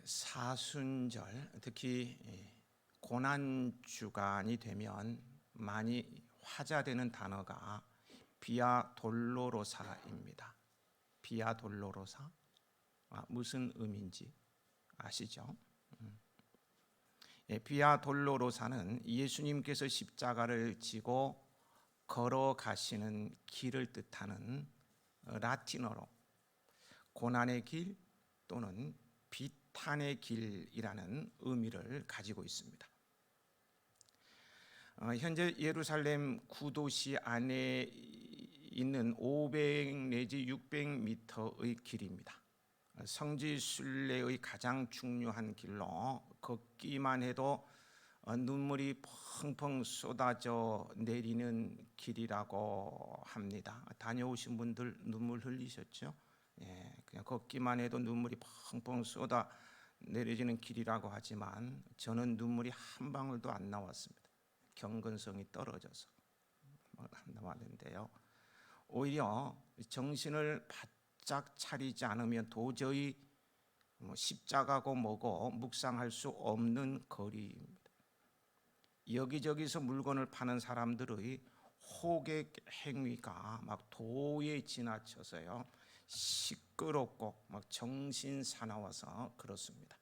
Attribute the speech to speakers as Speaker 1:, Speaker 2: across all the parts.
Speaker 1: 사순절, 특히 고난 주간이 되면 많이 화제되는 단어가 비아 돌로로사입니다. 비아 돌로로사, 무슨 의미인지 아시죠? 비아 돌로로사는 예수님께서 십자가를 지고 걸어가시는 길을 뜻하는 라틴어로 고난의 길 또는 비탄의 길이라는 의미를 가지고 있습니다. 현재 예루살렘 구도시 안에 있는 500 내지 600m의 길입니다. 성지 순례의 가장 중요한 길로 걷기만 해도 눈물이 펑펑 쏟아져 내리는 길이라고 합니다. 다녀오신 분들 눈물 흘리셨죠? 그냥 걷기만 해도 눈물이 펑펑 쏟아 내려지는 길이라고 하지만 저는 눈물이 한 방울도 안 나왔습니다. 경건성이 떨어져서 안 나왔는데요. 오히려 정신을 바짝 차리지 않으면 도저히 십자가고 뭐고 묵상할 수 없는 거리입니다. 여기저기서 물건을 파는 사람들의 호객 행위가 막 도에 지나쳐서요 시끄럽고 막 정신 사나워서 그렇습니다.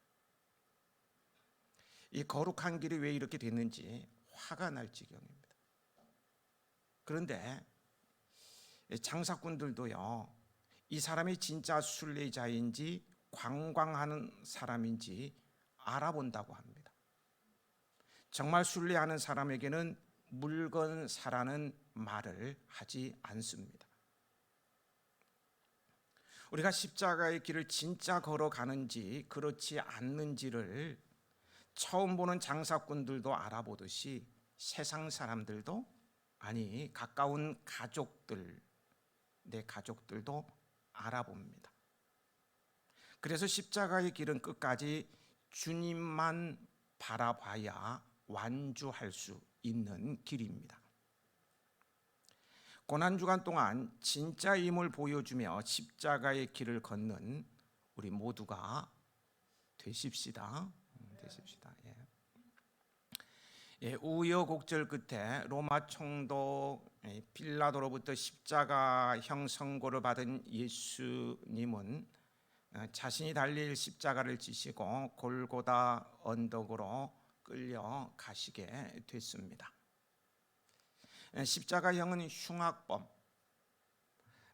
Speaker 1: 이 거룩한 길이 왜 이렇게 됐는지 화가 날 지경입니다. 그런데 장사꾼들도요 이 사람이 진짜 순례자인지 관광하는 사람인지 알아본다고 합니다. 정말 순례하는 사람에게는 물건 사라는 말을 하지 않습니다. 우리가 십자가의 길을 진짜 걸어가는지 그렇지 않는지를 처음 보는 장사꾼들도 알아보듯이 세상 사람들도, 아니 가까운 가족들, 내 가족들도 알아봅니다. 그래서 십자가의 길은 끝까지 주님만 바라봐야 완주할 수 있는 길입니다. 고난주간 동안 진짜임을 보여주며 십자가의 길을 걷는 우리 모두가 되십시다. 우여곡절 끝에 로마 총독 빌라도로부터 십자가형 선고를 받은 예수님은 자신이 달릴 십자가를 지시고 골고다 언덕으로 끌려가시게 됐습니다. 십자가형은 흉악범,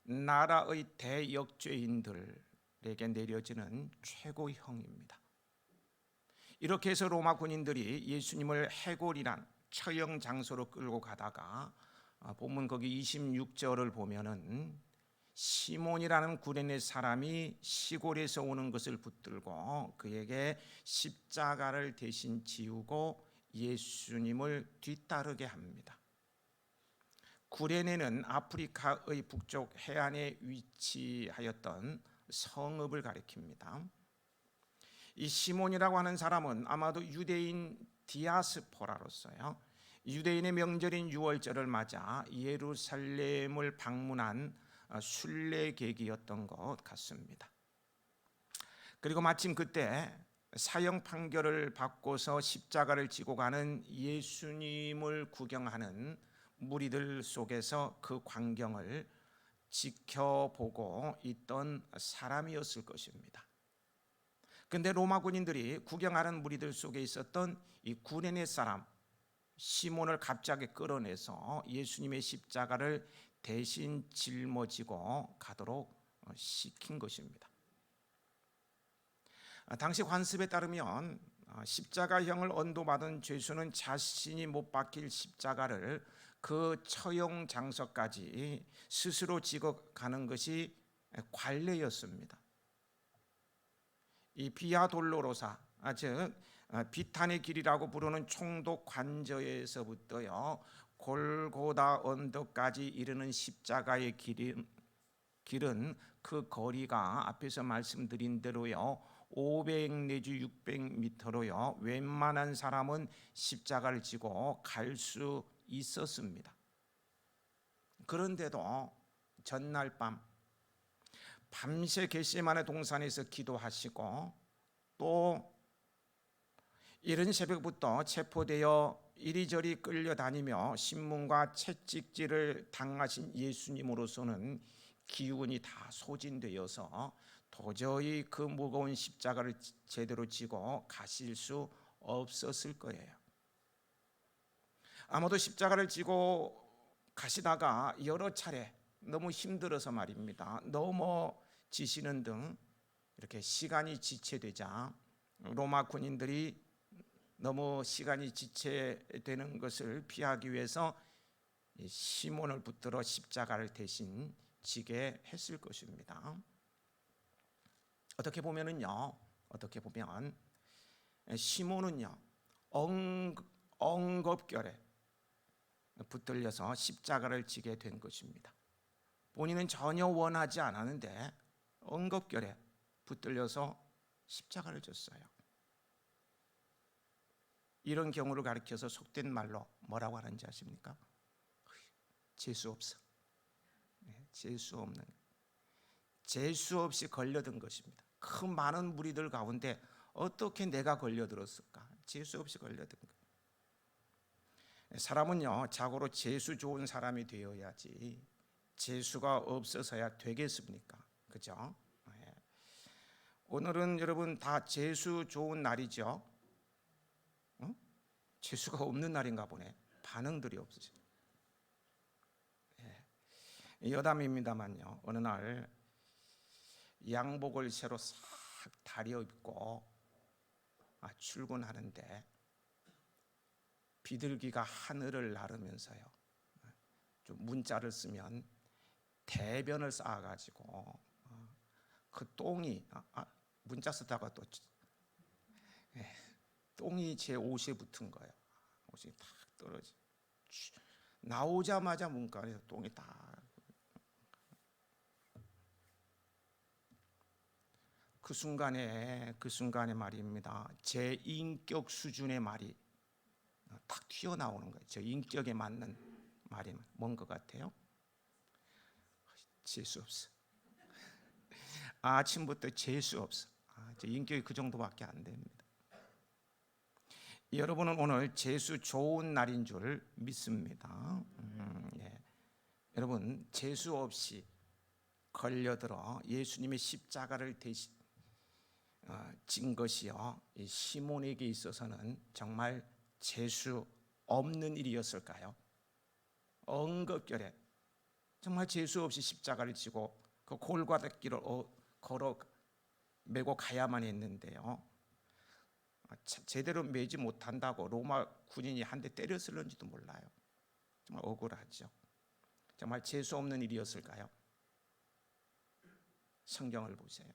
Speaker 1: 나라의 대역죄인들에게 내려지는 최고형입니다. 이렇게 해서 로마 군인들이 예수님을 해골이란 처형 장소로 끌고 가다가 본문 거기 26절을 보면은 시몬이라는 구레네 사람이 시골에서 오는 것을 붙들고 그에게 십자가를 대신 지우고 예수님을 뒤따르게 합니다. 구레네는 아프리카의 북쪽 해안에 위치하였던 성읍을 가리킵니다. 이 시몬이라고 하는 사람은 아마도 유대인 디아스포라로서요 유대인의 명절인 유월절을 맞아 예루살렘을 방문한 순례객이었던 것 같습니다. 그리고 마침 그때 사형 판결을 받고서 십자가를 지고 가는 예수님을 구경하는 무리들 속에서 그 광경을 지켜보고 있던 사람이었을 것입니다. 그런데 로마 군인들이 구경하는 무리들 속에 있었던 이 구레네 사람 시몬을 갑자기 끌어내서 예수님의 십자가를 대신 짊어지고 가도록 시킨 것입니다. 당시 관습에 따르면 십자가형을 언도받은 죄수는 자신이 못 박힐 십자가를 그 처형 장소까지 스스로 지고 가는 것이 관례였습니다. 이 비아 돌로로사, 즉 비탄의 길이라고 부르는 총독 관저에서부터요 골고다 언덕까지 이르는 십자가의 길은 그 거리가 앞에서 말씀드린 대로요 500 내지 600m로요 웬만한 사람은 십자가를 지고 갈 수 있었습니다. 그런데도 전날 밤 밤새 겟세마네 동산에서 기도하시고 또 이른 새벽부터 체포되어 이리저리 끌려다니며 신문과 채찍질을 당하신 예수님으로서는 기운이 다 소진되어서 도저히 그 무거운 십자가를 제대로 지고 가실 수 없었을 거예요. 아마도 십자가를 지고 가시다가 여러 차례 너무 힘들어서 말입니다, 넘어지시는 등 이렇게 시간이 지체되자 로마 군인들이 너무 시간이 지체되는 것을 피하기 위해서 시몬을 붙들어 십자가를 대신 지게 했을 것입니다. 어떻게 보면 시몬은요 엉겁결에 붙들려서 십자가를 지게 된 것입니다. 본인은 전혀 원하지 않았는데 엉겁결에 붙들려서 십자가를 졌어요. 이런 경우를 가리켜서 속된 말로 뭐라고 하는지 아십니까? 재수 없어. 재수 없는, 재수 없이 걸려든 것입니다. 그 많은 무리들 가운데 어떻게 내가 걸려들었을까? 재수 없이 걸려든 것. 사람은요 자고로 재수 좋은 사람이 되어야지 재수가 없어서야 되겠습니까? 그죠? 오늘은 여러분 다 재수 좋은 날이죠? 재수가 없는 날인가 보네. 반응들이 없으시죠. 여담입니다만요, 어느 날 양복을 새로 싹 다려입고 출근하는데 비둘기가 하늘을 나르면서요 좀 문자를 쓰면 대변을 쌓아가지고 그 똥이 문자 쓰다가 또 똥이 제 옷에 붙은 거예요. 옷이 탁 떨어지. 나오자마자 문간에서 똥이 다. 그 순간에 말입니다, 제 인격 수준의 말이 탁 튀어나오는 거예요. 제 인격에 맞는 말이 뭔 것 같아요? 재수 없어. 아침부터 재수 없어. 제 인격이 그 정도밖에 안 됩니다. 여러분은 오늘 재수 좋은 날인 줄 믿습니다. 여러분 재수 없이 걸려들어 예수님의 십자가를 대신 진 것이요 이 시몬에게 있어서는 정말 재수 없는 일이었을까요? 엉겁결에 정말 재수 없이 십자가를 지고 그 골고다길을 걸어 메고 가야만 했는데요, 제대로 매지 못한다고 로마 군인이 한 대 때렸을는지도 몰라요. 정말 억울하죠. 정말 재수 없는 일이었을까요? 성경을 보세요.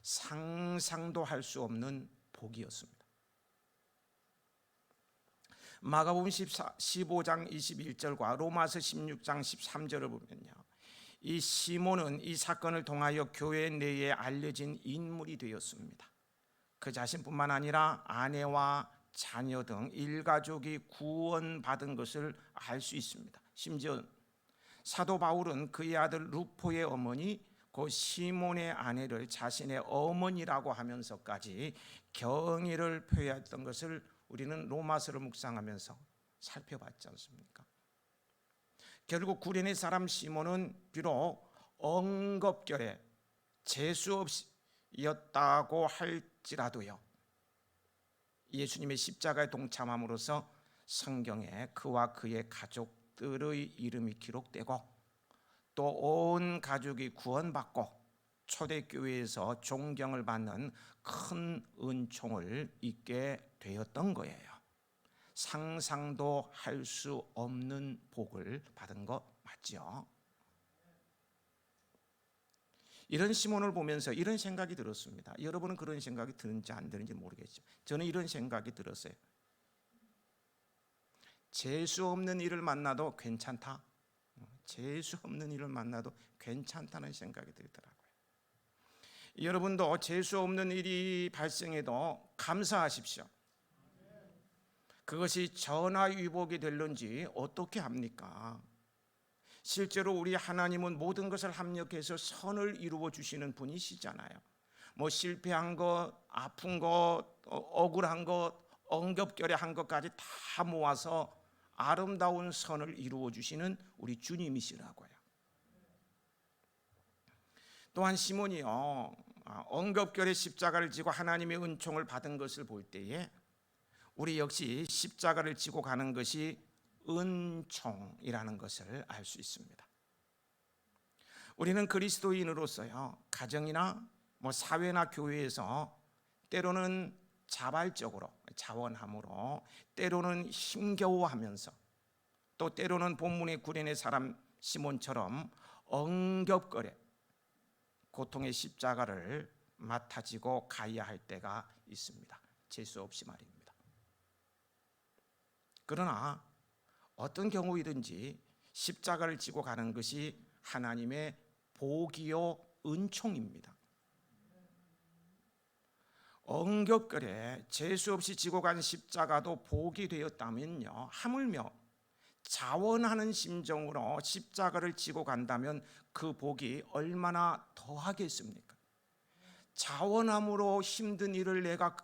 Speaker 1: 상상도 할 수 없는 복이었습니다. 마가복음 15장 21절과 로마서 16장 13절을 보면요, 이 시몬은 이 사건을 통하여 교회 내에 알려진 인물이 되었습니다. 그 자신뿐만 아니라 아내와 자녀 등 일가족이 구원받은 것을 알 수 있습니다. 심지어 사도 바울은 그의 아들 루포의 어머니 그 시몬의 아내를 자신의 어머니라고 하면서까지 경의를 표했던 것을 우리는 로마서를 묵상하면서 살펴봤지 않습니까? 결국 구레네 사람 시몬은 비록 엉겁결에 재수 없이였다고 할지라도요, 예수님의 십자가에 동참함으로써 성경에 그와 그의 가족들의 이름이 기록되고 또 온 가족이 구원받고 초대교회에서 존경을 받는 큰 은총을 입게 되었던 거예요. 상상도 할 수 없는 복을 받은 거 맞죠? 이런 시몬을 보면서 이런 생각이 들었습니다. 여러분은 그런 생각이 드는지 안 드는지 모르겠지만 저는 이런 생각이 들었어요. 재수 없는 일을 만나도 괜찮다. 재수 없는 일을 만나도 괜찮다는 생각이 들더라고요. 여러분도 재수 없는 일이 발생해도 감사하십시오. 그것이 전화위복이 될런지 어떻게 합니까? 실제로 우리 하나님은 모든 것을 합력해서 선을 이루어 주시는 분이시잖아요. 뭐 실패한 것, 아픈 것, 억울한 것, 엉겹결에 것까지 다 모아서 아름다운 선을 이루어 주시는 우리 주님이시라고요. 또한 시몬이요, 엉겹결에 십자가를 지고 하나님의 은총을 받은 것을 볼 때에 우리 역시 십자가를 지고 가는 것이 은총이라는 것을 알 수 있습니다. 우리는 그리스도인으로서요, 가정이나 사회나 교회에서 때로는 자발적으로 자원함으로, 때로는 힘겨워하면서, 또 때로는 본문의 구련의 사람 시몬처럼 엉겹거려 고통의 십자가를 맡아지고 가야 할 때가 있습니다. 재수 없이 말입니다. 그러나 어떤 경우이든지 십자가를 지고 가는 것이 하나님의 복이요 은총입니다. 엉겹거려 재수 없이 지고 간 십자가도 복이 되었다면요, 하물며 자원하는 심정으로 십자가를 지고 간다면 그 복이 얼마나 더하겠습니까? 자원함으로 힘든 일을 내가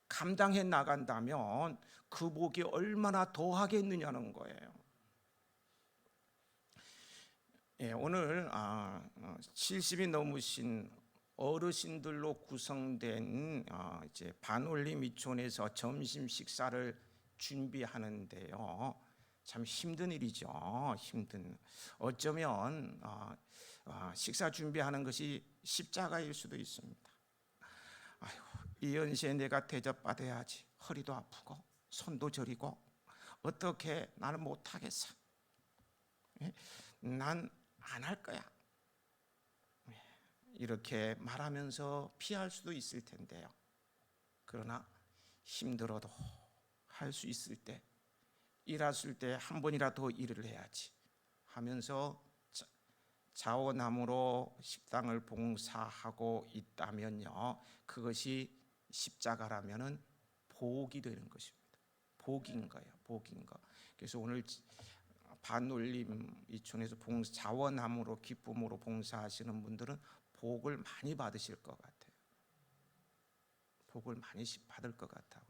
Speaker 1: 감당해 나간다면 그 복이 얼마나 더하겠느냐는 거예요. 오늘 70이 넘으신 어르신들로 구성된 이제 반올림 미촌에서 점심 식사를 준비하는데요, 참 힘든 일이죠. 어쩌면 식사 준비하는 것이 십자가일 수도 있습니다. 아이고, 이 연세에 내가 대접받아야지. 허리도 아프고 손도 저리고 어떻게 나는 못하겠어. 난 안 할 거야. 이렇게 말하면서 피할 수도 있을 텐데요. 그러나 힘들어도 할 수 있을 때, 일했을 때 한 번이라도 일을 해야지 하면서 자원함으로 식당을 봉사하고 있다면요, 그것이 십자가라면은 복이 되는 것입니다. 복인 거예요. 복인 거. 그래서 오늘 반올림 이촌에서 자원함으로 기쁨으로 봉사하시는 분들은 복을 많이 받으실 것 같아요. 복을 많이 받을 것 같아요.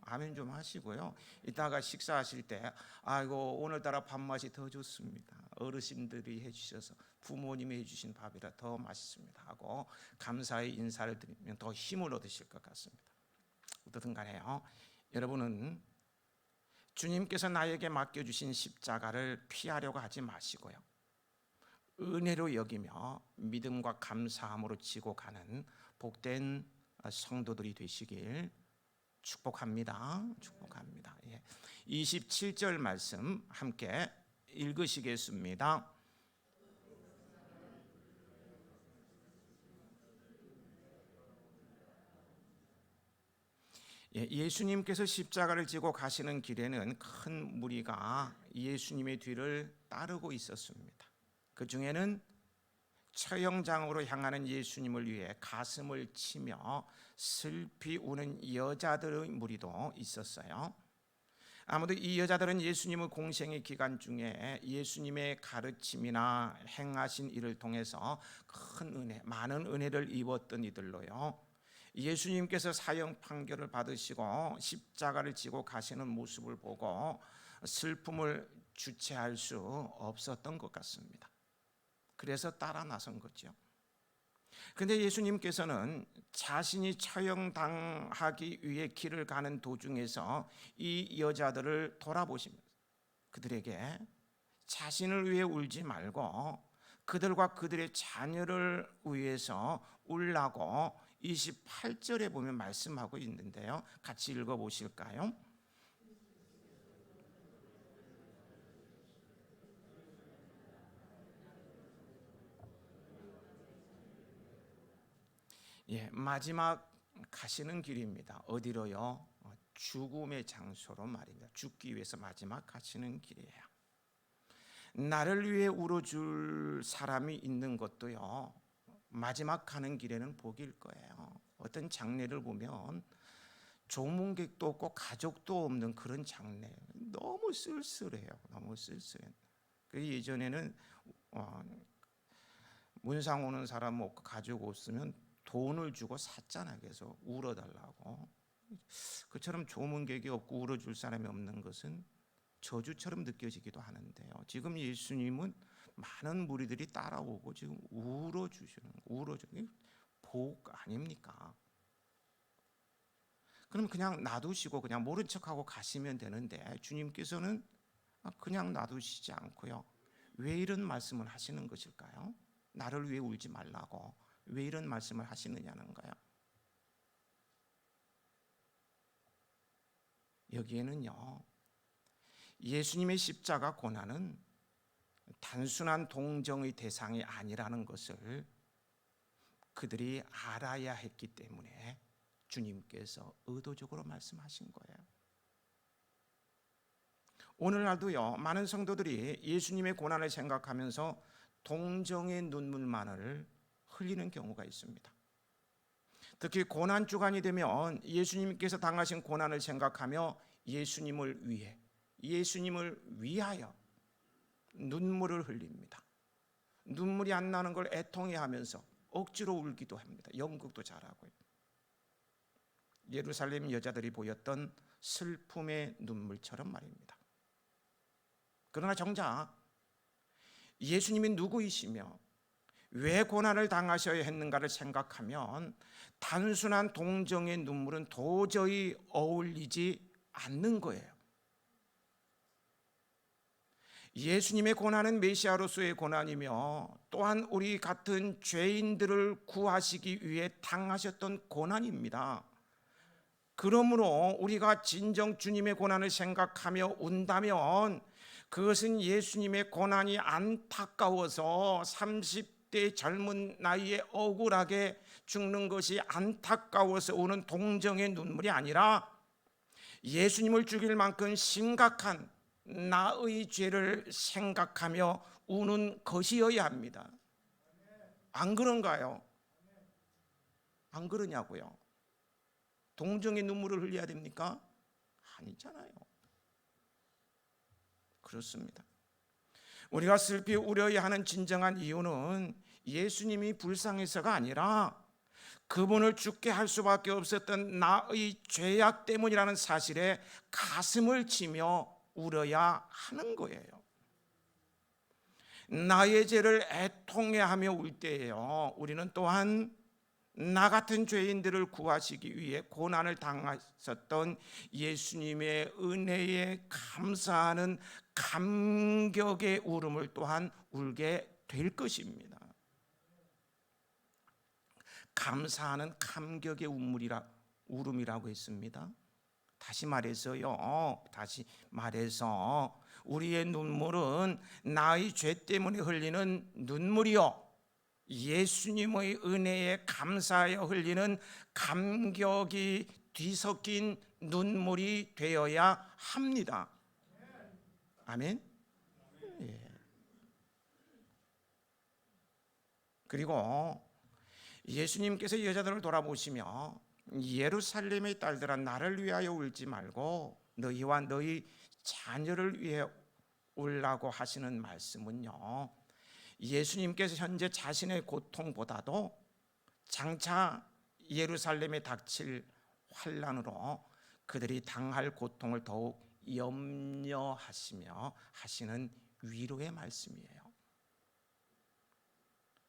Speaker 1: 아멘 좀 하시고요. 이따가 식사하실 때 아이고 오늘따라 밥맛이 더 좋습니다. 어르신들이 해주셔서 부모님이 해주신 밥이라 더 맛있습니다 하고 감사의 인사를 드리면 더 힘을 얻으실 것 같습니다. 어떻든 간에요, 여러분은 주님께서 나에게 맡겨주신 십자가를 피하려고 하지 마시고요, 은혜로 여기며 믿음과 감사함으로 지고 가는 복된 성도들이 되시길 축복합니다. 27절 말씀 함께 읽으시겠습니다. 예수님께서 십자가를 지고 가시는 길에는 큰 무리가 예수님의 뒤를 따르고 있었습니다. 그 중에는 처형장으로 향하는 예수님을 위해 가슴을 치며 슬피 우는 여자들의 무리도 있었어요. 아무도 이 여자들은 예수님의 공생의 기간 중에 예수님의 가르침이나 행하신 일을 통해서 큰 은혜, 많은 은혜를 입었던 이들로요, 예수님께서 사형 판결을 받으시고 십자가를 지고 가시는 모습을 보고 슬픔을 주체할 수 없었던 것 같습니다. 그래서 따라 나선 거죠. 그런데 예수님께서는 자신이 처형당하기 위해 길을 가는 도중에서 이 여자들을 돌아보시면서 그들에게 자신을 위해 울지 말고 그들과 그들의 자녀를 위해서 울라고 28절에 보면 말씀하고 있는데요, 같이 읽어보실까요? 마지막 가시는 길입니다. 어디로요? 죽음의 장소로 말입니다. 죽기 위해서 마지막 가시는 길이에요. 나를 위해 울어줄 사람이 있는 것도요, 마지막 가는 길에는 복일 거예요. 어떤 장례를 보면 조문객도 없고 가족도 없는 그런 장례, 너무 쓸쓸해요. 너무 쓸쓸해. 예전에는 문상 오는 사람 없고 가족 없으면 돈을 주고 샀잖아요. 그래서 울어달라고. 그처럼 조문객이 없고 울어줄 사람이 없는 것은 저주처럼 느껴지기도 하는데요. 지금 예수님은 많은 무리들이 따라오고 지금 울어주는 복 아닙니까? 그럼 그냥 놔두시고 그냥 모른 척하고 가시면 되는데 주님께서는 그냥 놔두시지 않고요. 왜 이런 말씀을 하시는 것일까요? 나를 위해 울지 말라고 왜 이런 말씀을 하시느냐는 거예요. 여기에는요, 예수님의 십자가 고난은 단순한 동정의 대상이 아니라는 것을 그들이 알아야 했기 때문에 주님께서 의도적으로 말씀하신 거예요. 오늘날도요, 많은 성도들이 예수님의 고난을 생각하면서 동정의 눈물만을 흘리는 경우가 있습니다. 특히 고난 주간이 되면 예수님께서 당하신 고난을 생각하며 예수님을 위해, 예수님을 위하여 눈물을 흘립니다. 눈물이 안 나는 걸 애통해하면서 억지로 울기도 합니다. 연극도 잘하고요. 예루살렘 여자들이 보였던 슬픔의 눈물처럼 말입니다. 그러나 정작 예수님이 누구이시며 왜 고난을 당하셔야 했는가를 생각하면 단순한 동정의 눈물은 도저히 어울리지 않는 거예요. 예수님의 고난은 메시아로서의 고난이며 또한 우리 같은 죄인들을 구하시기 위해 당하셨던 고난입니다. 그러므로 우리가 진정 주님의 고난을 생각하며 운다면 그것은 예수님의 고난이 안타까워서 30대 젊은 나이에 억울하게 죽는 것이 안타까워서 우는 동정의 눈물이 아니라 예수님을 죽일 만큼 심각한 나의 죄를 생각하며 우는 것이어야 합니다. 안 그런가요? 안 그러냐고요? 동정의 눈물을 흘려야 됩니까? 아니잖아요. 그렇습니다. 우리가 슬피 우려야 하는 진정한 이유는 예수님이 불쌍해서가 아니라 그분을 죽게 할 수밖에 없었던 나의 죄악 때문이라는 사실에 가슴을 치며 울어야 하는 거예요. 나의 죄를 애통해하며 울 때에요, 우리는 또한 나 같은 죄인들을 구하시기 위해 고난을 당하셨던 예수님의 은혜에 감사하는 감격의 울음을 또한 울게 될 것입니다. 감사하는 감격의 울음이라고 했습니다. 다시 말해서 우리의 눈물은 나의 죄 때문에 흘리는 눈물이요, 예수님의 은혜에 감사하여 흘리는 감격이 뒤섞인 눈물이 되어야 합니다. 아멘. 예. 그리고 예수님께서 여자들을 돌아보시며 예루살렘의 딸들아 나를 위하여 울지 말고 너희와 너희 자녀를 위해 울라고 하시는 말씀은요, 예수님께서 현재 자신의 고통보다도 장차 예루살렘에 닥칠 환난으로 그들이 당할 고통을 더욱 염려하시며 하시는 위로의 말씀이에요.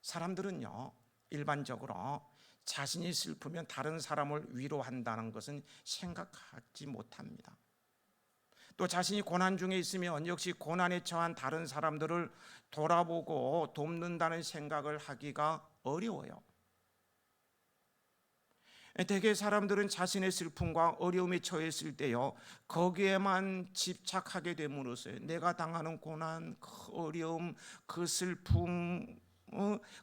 Speaker 1: 사람들은요, 일반적으로 자신이 슬프면 다른 사람을 위로한다는 것은 생각하지 못합니다. 또 자신이 고난 중에 있으면 역시 고난에 처한 다른 사람들을 돌아보고 돕는다는 생각을 하기가 어려워요. 대개 사람들은 자신의 슬픔과 어려움에 처했을 때요, 거기에만 집착하게 됨으로써 내가 당하는 고난, 그 어려움, 그 슬픔,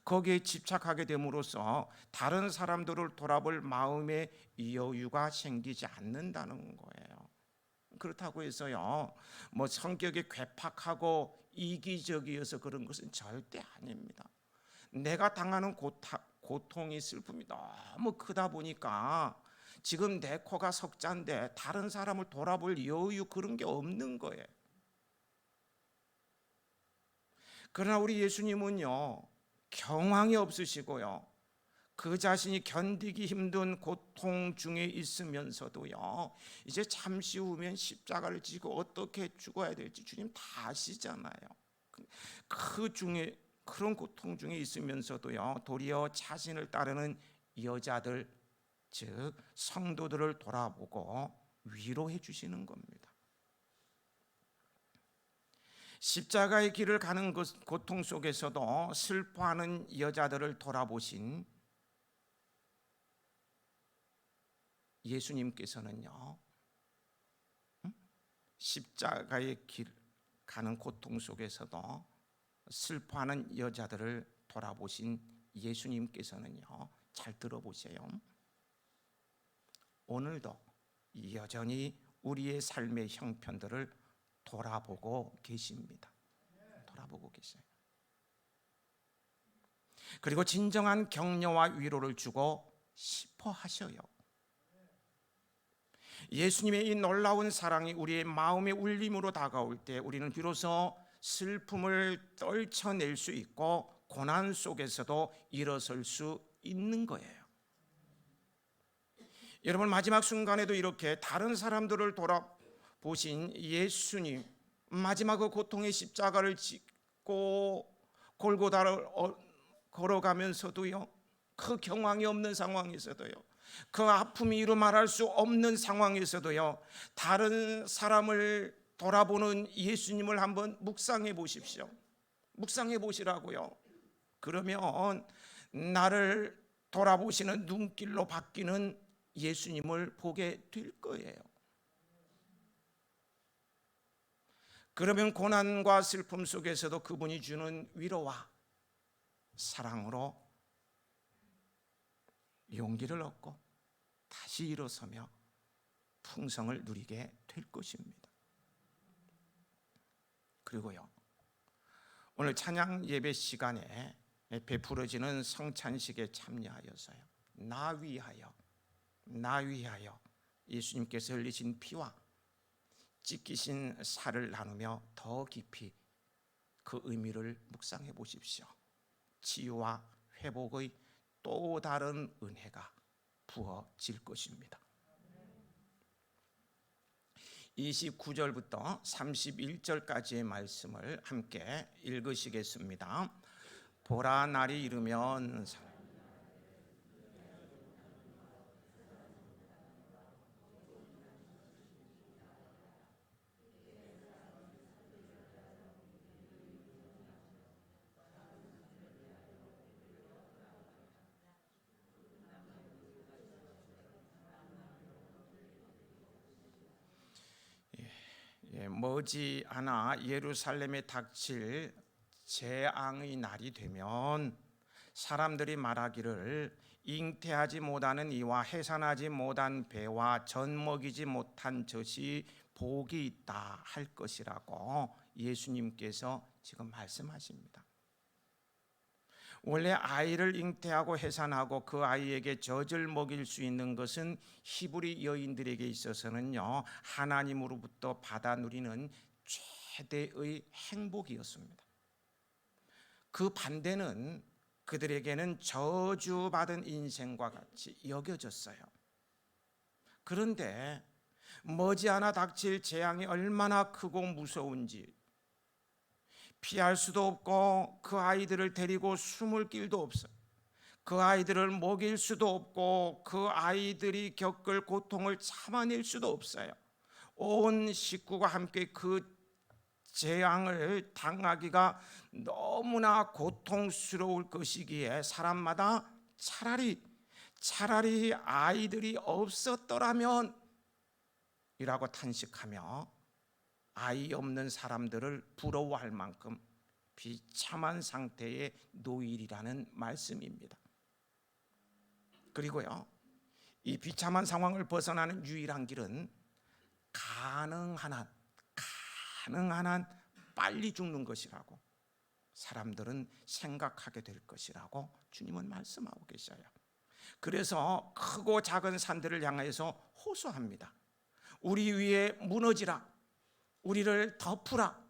Speaker 1: 거기에 집착하게 됨으로써 다른 사람들을 돌아볼 마음의 여유가 생기지 않는다는 거예요. 그렇다고 해서요, 뭐 성격이 괴팍하고 이기적이어서 그런 것은 절대 아닙니다. 내가 당하는 고통이, 슬픔이 너무 크다 보니까 지금 내 코가 석잔데 다른 사람을 돌아볼 여유, 그런 게 없는 거예요. 그러나 우리 예수님은요, 경황이 없으시고요, 그 자신이 견디기 힘든 고통 중에 있으면서도요, 이제 잠시 후면 십자가를 지고 어떻게 죽어야 될지 주님 다 아시잖아요. 그 중에, 그런 고통 중에 있으면서도요, 도리어 자신을 따르는 여자들, 즉 성도들을 돌아보고 위로해 주시는 겁니다. 십자가의 길을 가는 고통 속에서도 슬퍼하는 여자들을 돌아보신 예수님께서는요, 십자가의 길 가는 고통 속에서도 슬퍼하는 여자들을 돌아보신 예수님께서는요, 잘 들어보세요. 오늘도 여전히 우리의 삶의 형편들을 돌아보고 계십니다. 돌아보고 계세요. 그리고 진정한 격려와 위로를 주고 싶어 하셔요. 예수님의 이 놀라운 사랑이 우리의 마음의 울림으로 다가올 때 우리는 비로소 슬픔을 떨쳐낼 수 있고 고난 속에서도 일어설 수 있는 거예요. 여러분, 마지막 순간에도 이렇게 다른 사람들을 돌아보신 예수님, 마지막 그 고통의 십자가를 짓고 골고다를 걸어가면서도요, 그 경황이 없는 상황에서도요, 그 아픔이 이루 말할 수 없는 상황에서도요, 다른 사람을 돌아보는 예수님을 한번 묵상해 보십시오. 묵상해 보시라고요. 그러면 나를 돌아보시는 눈길로 바뀌는 예수님을 보게 될 거예요. 그러면 고난과 슬픔 속에서도 그분이 주는 위로와 사랑으로 용기를 얻고 다시 일어서며 풍성을 누리게 될 것입니다. 그리고요, 오늘 찬양 예배 시간에 베풀어지는 성찬식에 참여하여서요, 나 위하여 예수님께서 흘리신 피와 찢기신 살을 나누며 더 깊이 그 의미를 묵상해 보십시오. 치유와 회복의 또 다른 은혜가 부어질 것입니다. 29절부터 31절까지의 말씀을 함께 읽으시겠습니다. 보라, 날이 이르면 머지않아 예루살렘에 닥칠 재앙의 날이 되면 사람들이 말하기를 잉태하지 못하는 이와 해산하지 못한 배와 젖 먹이지 못한 젖이 복이 있다 할 것이라고 예수님께서 지금 말씀하십니다. 원래 아이를 잉태하고 해산하고 그 아이에게 젖을 먹일 수 있는 것은 히브리 여인들에게 있어서는요, 하나님으로부터 받아 누리는 최대의 행복이었습니다. 그 반대는 그들에게는 저주받은 인생과 같이 여겨졌어요. 그런데 머지않아 닥칠 재앙이 얼마나 크고 무서운지, 피할 수도 없고 그 아이들을 데리고 숨을 길도 없어요. 그 아이들을 먹일 수도 없고 그 아이들이 겪을 고통을 참아낼 수도 없어요. 온 식구가 함께 그 재앙을 당하기가 너무나 고통스러울 것이기에 사람마다 차라리 아이들이 없었더라면 이라고 탄식하며 아이 없는 사람들을 부러워할 만큼 비참한 상태의 노일이라는 말씀입니다. 그리고요, 이 비참한 상황을 벗어나는 유일한 길은 가능한 한 빨리 죽는 것이라고 사람들은 생각하게 될 것이라고 주님은 말씀하고 계셔요. 그래서 크고 작은 산들을 향해서 호소합니다. 우리 위에 무너지라, 우리를 덮으라.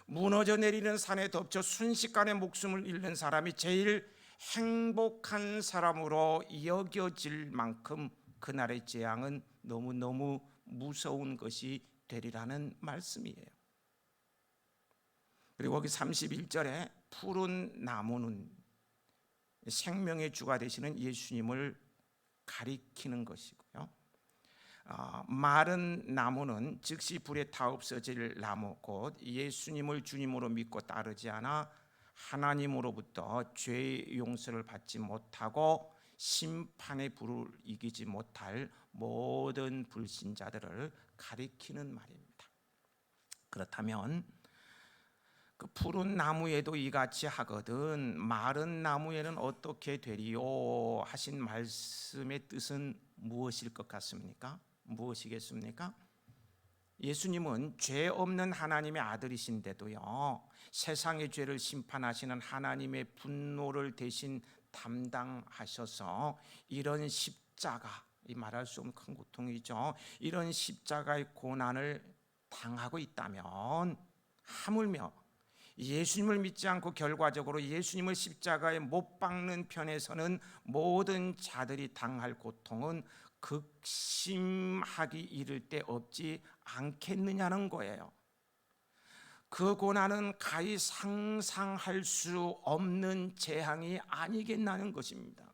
Speaker 1: 무너져 내리는 산에 덮쳐 순식간에 목숨을 잃는 사람이 제일 행복한 사람으로 여겨질 만큼 그날의 재앙은 너무너무 무서운 것이 되리라는 말씀이에요. 그리고 거기 31절에 푸른 나무는 생명의 주가 되시는 예수님을 가리키는 것이고요. 마른 나무는 즉시 불에 타 없어질 나무, 곧 예수님을 주님으로 믿고 따르지 않아 하나님으로부터 죄의 용서를 받지 못하고 심판의 불을 이기지 못할 모든 불신자들을 가리키는 말입니다. 그렇다면 그 푸른 나무에도 이같이 하거든 마른 나무에는 어떻게 되리요 하신 말씀의 뜻은 무엇일 것 같습니까? 무엇이겠습니까? 예수님은 죄 없는 하나님의 아들이신데도요, 세상의 죄를 심판하시는 하나님의 분노를 대신 담당하셔서 이런 십자가, 이 말할 수 없는 큰 고통이죠. 이런 십자가의 고난을 당하고 있다면 하물며 예수님을 믿지 않고 결과적으로 예수님을 십자가에 못 박는 편에서는 모든 자들이 당할 고통은 극심하기 이를 데 없지 않겠느냐는 거예요. 그 고난은 가히 상상할 수 없는 재앙이 아니겠나는 것입니다.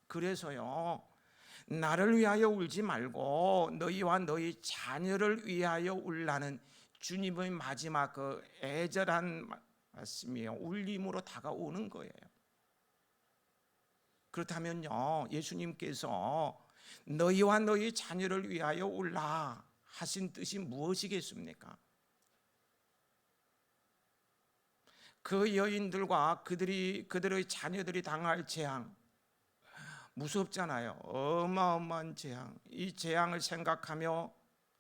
Speaker 1: 그래서요, 나를 위하여 울지 말고 너희와 너희 자녀를 위하여 울라는 주님의 마지막 그 애절한 말씀이에요. 울림으로 다가오는 거예요. 그렇다면요, 예수님께서 너희와 너희 자녀를 위하여 울라 하신 뜻이 무엇이겠습니까? 그 여인들과 그들의 자녀들이 당할 재앙, 무섭잖아요. 어마어마한 재앙. 이 재앙을 생각하며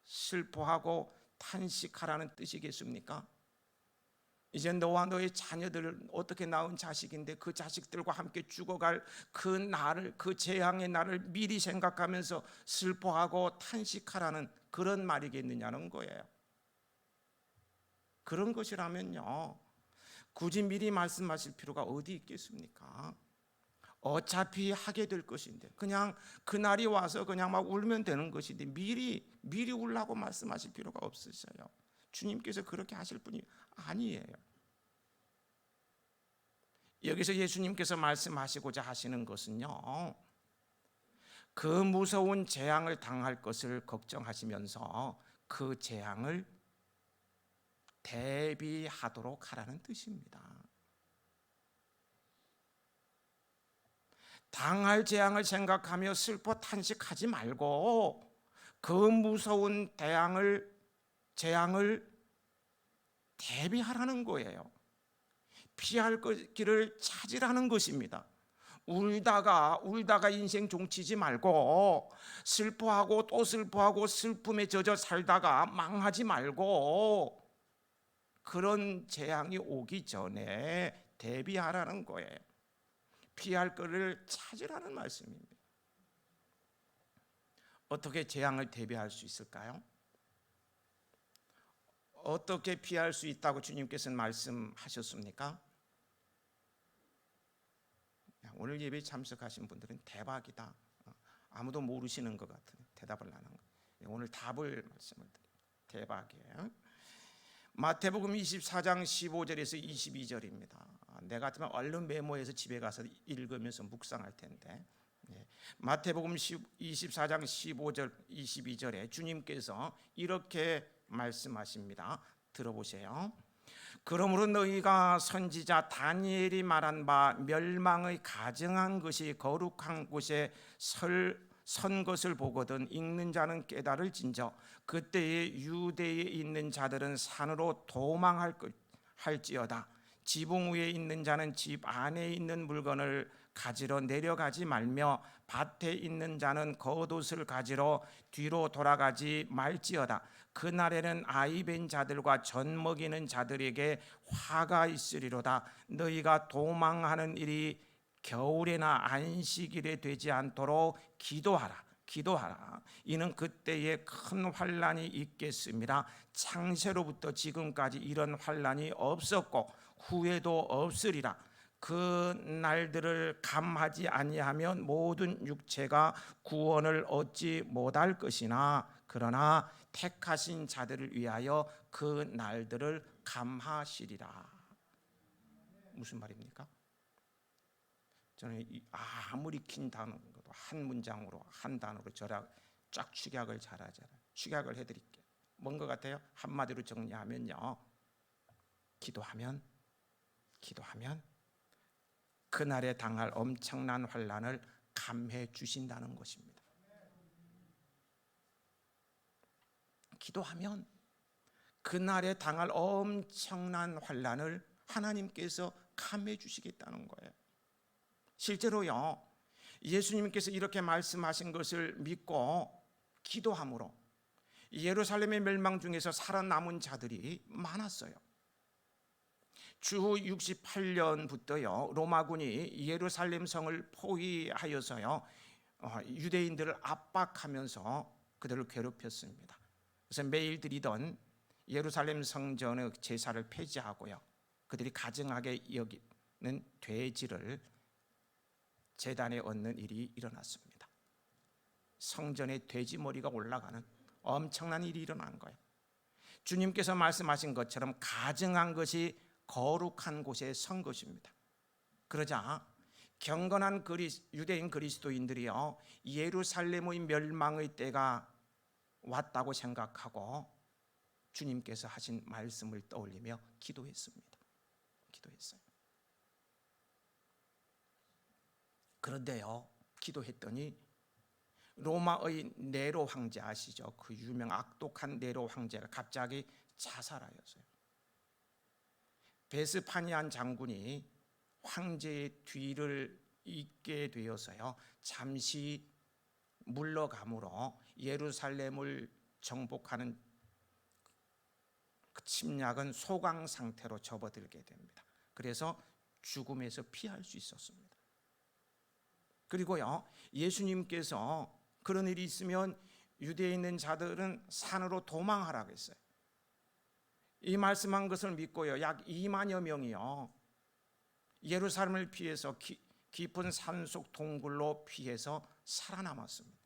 Speaker 1: 슬퍼하고 탄식하라는 뜻이겠습니까? 이제 너와 너의 자녀들은 어떻게 낳은 자식인데 그 자식들과 함께 죽어갈 그 날을, 그 재앙의 날을 미리 생각하면서 슬퍼하고 탄식하라는 그런 말이겠느냐는 거예요. 그런 것이라면요, 굳이 미리 말씀하실 필요가 어디 있겠습니까? 어차피 하게 될 것인데 그냥 그날이 와서 그냥 막 울면 되는 것인데 미리 울라고 말씀하실 필요가 없으셔요. 주님께서 그렇게 하실 분이 아니에요. 여기서 예수님께서 말씀하시고자 하시는 것은요, 그 무서운 재앙을 당할 것을 걱정하시면서 그 재앙을 대비하도록 하라는 뜻입니다. 당할 재앙을 생각하며 슬퍼 탄식하지 말고 그 무서운 재앙을 대비하라는 거예요. 피할 길을 찾으라는 것입니다. 울다가 인생 종치지 말고 슬퍼하고 또 슬퍼하고 슬픔에 젖어 살다가 망하지 말고 그런 재앙이 오기 전에 대비하라는 거예요. 피할 길을 찾으라는 말씀입니다. 어떻게 재앙을 대비할 수 있을까요? 어떻게 피할 수 있다고 주님께서는 말씀하셨습니까? 오늘 예배에 참석하신 분들은 대박이다. 아무도 모르시는 것 같은 대답을 안 한 거예요. 오늘 답을 말씀을 드려요. 대박이에요. 마태복음 24장 15절에서 22절입니다. 내 같으면 얼른 메모해서 집에 가서 읽으면서 묵상할 텐데, 마태복음 24장 15절 22절에 주님께서 이렇게 말씀하십니다. 들어보세요. 그러므로 너희가 선지자 다니엘이 말한 바 멸망의 가증한 것이 거룩한 곳에 선 것을 보거든 읽는 자는 깨달을진저 그때에 유대에 있는 자들은 산으로 도망할지어다. 지붕 위에 있는 자는 집 안에 있는 물건을 가지러 내려가지 말며 밭에 있는 자는 겉옷을 가지러 뒤로 돌아가지 말지어다. 그날에는 아이 뵌 자들과 젖 먹이는 자들에게 화가 있으리로다. 너희가 도망하는 일이 겨울에나 안식일에 되지 않도록 기도하라. 이는 그때에 큰 환난이 있겠습니다. 창세로부터 지금까지 이런 환난이 없었고 후에도 없으리라. 그 날들을 감하지 아니하면 모든 육체가 구원을 얻지 못할 것이나 그러나 택하신 자들을 위하여 그 날들을 감하시리라. 무슨 말입니까? 저는 아무리 긴 단어도 한 문장으로 한 단어로 쫙 축약을 잘하잖아요. 축약을 해드릴게요. 뭔 것 같아요? 한마디로 정리하면요, 기도하면 그날에 당할 엄청난 환난을 감해 주신다는 것입니다. 기도하면 그날에 당할 엄청난 환난을 하나님께서 감해 주시겠다는 거예요. 실제로요, 예수님께서 이렇게 말씀하신 것을 믿고 기도함으로 예루살렘의 멸망 중에서 살아남은 자들이 많았어요. 주후 68년부터요 로마군이 예루살렘 성을 포위하여서요 유대인들을 압박하면서 그들을 괴롭혔습니다. 그래서 매일 드리던 예루살렘 성전의 제사를 폐지하고요, 그들이 가증하게 여기는 돼지를 제단에 얹는 일이 일어났습니다. 성전에 돼지 머리가 올라가는 엄청난 일이 일어난 거예요. 주님께서 말씀하신 것처럼 가증한 것이 거룩한 곳에 선 것입니다. 그러자 경건한 유대인 그리스도인들이요 예루살렘의 멸망의 때가 왔다고 생각하고 주님께서 하신 말씀을 떠올리며 기도했습니다. 기도했어요. 그런데요, 기도했더니 로마의 네로 황제 아시죠? 그 유명 악독한 네로 황제가 갑자기 자살하였어요. 베스파니안 장군이 황제의 뒤를 잇게 되어서요 잠시 물러감으로 예루살렘을 정복하는 그 침략은 소강 상태로 접어들게 됩니다. 그래서 죽음에서 피할 수 있었습니다. 그리고요 예수님께서 그런 일이 있으면 유대에 있는 자들은 산으로 도망하라고 했어요. 이 말씀한 것을 믿고요 약 2만여 명이요 예루살렘을 피해서 깊은 산속 동굴로 피해서 살아남았습니다.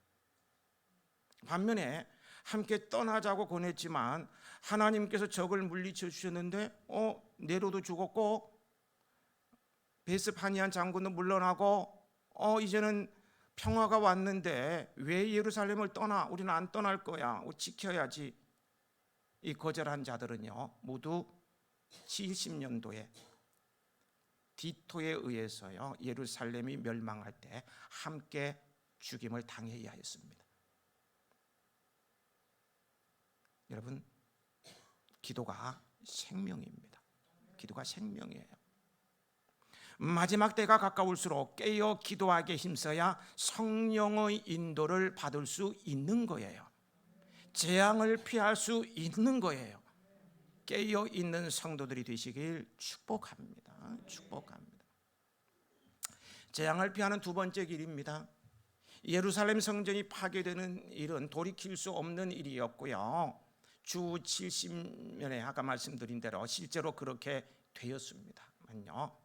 Speaker 1: 반면에 함께 떠나자고 권했지만 하나님께서 적을 물리쳐 주셨는데 네로도 죽었고 베스파니안 장군도 물러나고 이제는 평화가 왔는데 왜 예루살렘을 떠나? 우리는 안 떠날 거야. 지켜야지. 이 거절한 자들은요 모두 70년도에 디토에 의해서요 예루살렘이 멸망할 때 함께 죽임을 당해야 했습니다. 여러분, 기도가 생명입니다. 기도가 생명이에요. 마지막 때가 가까울수록 깨어 기도하게 힘써야 성령의 인도를 받을 수 있는 거예요. 재앙을 피할 수 있는 거예요. 깨어 있는 성도들이 되시길 축복합니다. 축복합니다. 재앙을 피하는 두 번째 길입니다. 예루살렘 성전이 파괴되는 일은 돌이킬 수 없는 일이었고요. 주 70년에 아까 말씀드린 대로 실제로 그렇게 되었습니다만요.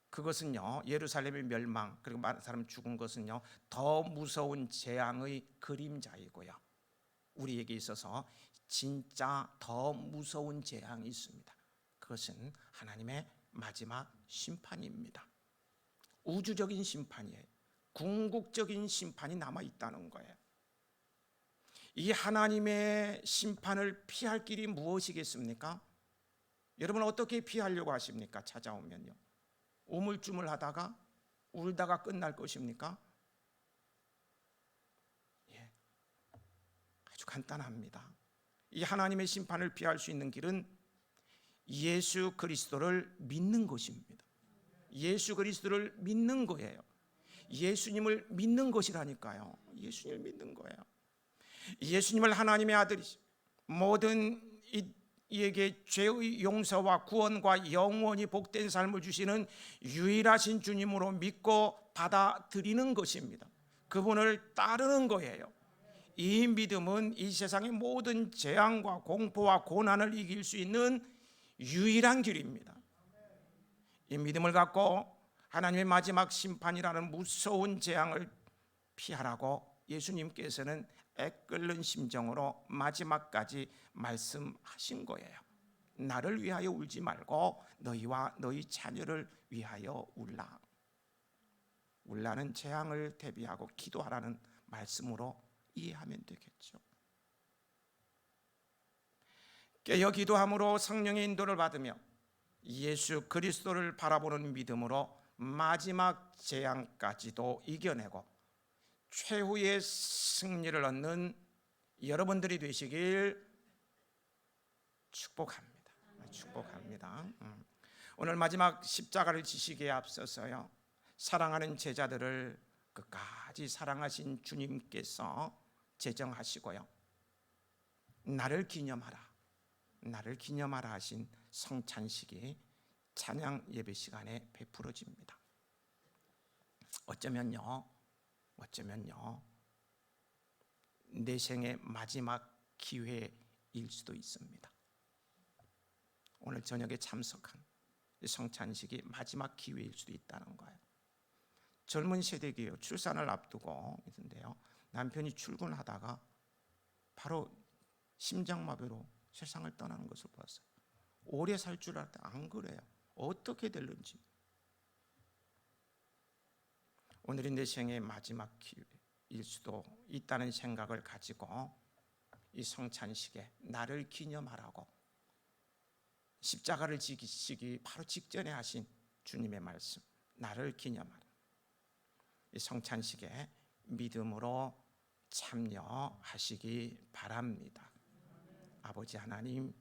Speaker 1: 그것은요 예루살렘의 멸망 그리고 많은 사람 죽은 것은요 더 무서운 재앙의 그림자이고요, 우리에게 있어서 진짜 더 무서운 재앙이 있습니다. 그것은 하나님의 마지막 심판입니다. 우주적인 심판이에요. 궁극적인 심판이 남아있다는 거예요. 이 하나님의 심판을 피할 길이 무엇이겠습니까? 여러분 어떻게 피하려고 하십니까? 찾아오면요 우물쭈물하다가 울다가 끝날 것입니까? 아주 간단합니다. 이 하나님의 심판을 피할 수 있는 길은 예수 그리스도를 믿는 것입니다. 예수 그리스도를 믿는 거예요. 예수님을 믿는 것이라니까요. 예수님을 믿는 거예요. 예수님을 하나님의 아들이시 모든 이에게 죄의 용서와 구원과 영원히 복된 삶을 주시는 유일하신 주님으로 믿고 받아들이는 것입니다. 그분을 따르는 거예요. 이 믿음은 이 세상의 모든 재앙과 공포와 고난을 이길 수 있는 유일한 길입니다. 이 믿음을 갖고 하나님의 마지막 심판이라는 무서운 재앙을 피하라고 예수님께서는 애끓는 심정으로 마지막까지 말씀하신 거예요. 나를 위하여 울지 말고 너희와 너희 자녀를 위하여 울라. 울라는 재앙을 대비하고 기도하라는 말씀으로 이해하면 되겠죠. 깨어 기도함으로 성령의 인도를 받으며 예수 그리스도를 바라보는 믿음으로 마지막 재앙까지도 이겨내고 최후의 승리를 얻는 여러분들이 되시길 축복합니다. 축복합니다. 오늘 마지막 십자가를 지시기에 앞서서요, 사랑하는 제자들을 끝까지 사랑하신 주님께서 제정하시고요, 나를 기념하라, 나를 기념하라 하신 성찬식이 찬양 예배 시간에 베풀어집니다. 어쩌면요 내 생의 마지막 기회일 수도 있습니다. 오늘 저녁에 참석한 성찬식이 마지막 기회일 수도 있다는 거예요. 젊은 세대기요, 출산을 앞두고 있는데요, 남편이 출근하다가 바로 심장마비로 세상을 떠나는 것을 봤어요. 오래 살 줄 알았는데 안 그래요. 어떻게 될는지. 오늘이 내 생의 마지막 기회일 수도 있다는 생각을 가지고 이 성찬식에 나를 기념하라고 십자가를 지기시기 바로 직전에 하신 주님의 말씀, 나를 기념하라. 이 성찬식에 믿음으로 참여하시기 바랍니다. 아버지 하나님,